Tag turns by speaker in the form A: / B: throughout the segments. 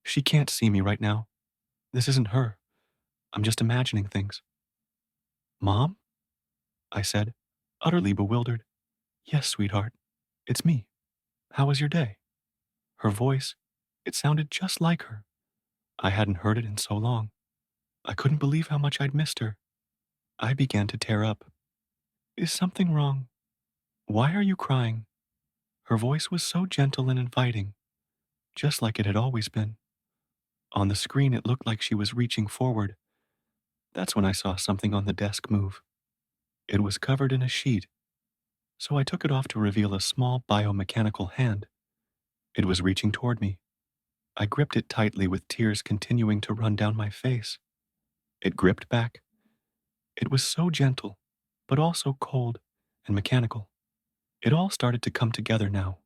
A: She can't see me right now. This isn't her. I'm just imagining things. Mom? I said, utterly bewildered. Yes, sweetheart. It's me. How was your day? Her voice, it sounded just like her. I hadn't heard it in so long. I couldn't believe how much I'd missed her. I began to tear up. Is something wrong? Why are you crying? Her voice was so gentle and inviting, just like it had always been. On the screen, it looked like she was reaching forward. That's when I saw something on the desk move. It was covered in a sheet, so I took it off to reveal a small biomechanical hand. It was reaching toward me. I gripped it tightly with tears continuing to run down my face. It gripped back. It was so gentle, but also cold and mechanical. It all started to come together now.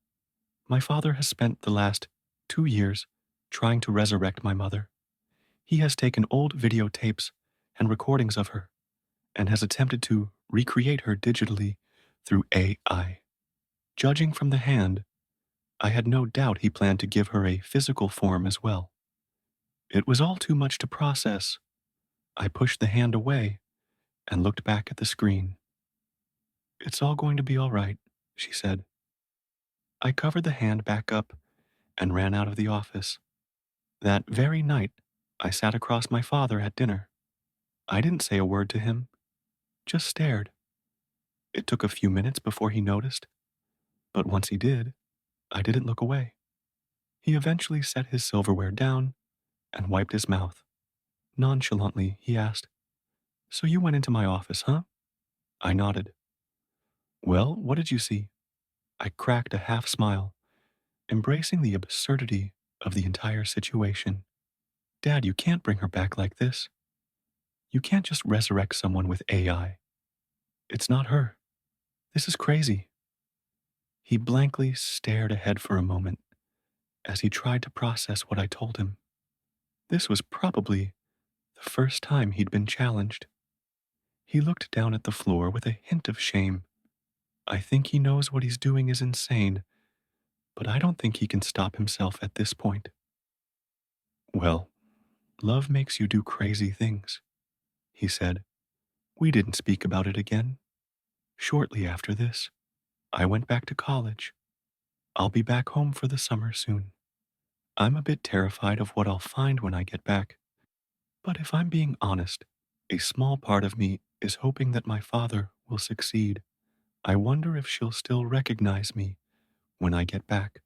A: My father has spent the last 2 years trying to resurrect my mother. He has taken old videotapes and recordings of her and has attempted to recreate her digitally through AI. Judging from the hand, I had no doubt he planned to give her a physical form as well. It was all too much to process. I pushed the hand away and looked back at the screen. It's all going to be all right, she said. I covered the hand back up and ran out of the office. That very night, I sat across my father at dinner. I didn't say a word to him, just stared. It took a few minutes before he noticed, but once he did, I didn't look away. He eventually set his silverware down and wiped his mouth. Nonchalantly, he asked, So you went into my office, huh? I nodded. Well, what did you see? I cracked a half smile, embracing the absurdity of the entire situation. Dad, you can't bring her back like this. You can't just resurrect someone with AI. It's not her. This is crazy. He blankly stared ahead for a moment as he tried to process what I told him. This was probably the first time he'd been challenged. He looked down at the floor with a hint of shame. I think he knows what he's doing is insane, but I don't think he can stop himself at this point. Well, love makes you do crazy things, he said. We didn't speak about it again. Shortly after this, I went back to college. I'll be back home for the summer soon. I'm a bit terrified of what I'll find when I get back. But if I'm being honest, a small part of me is hoping that my father will succeed. I wonder if she'll still recognize me when I get back.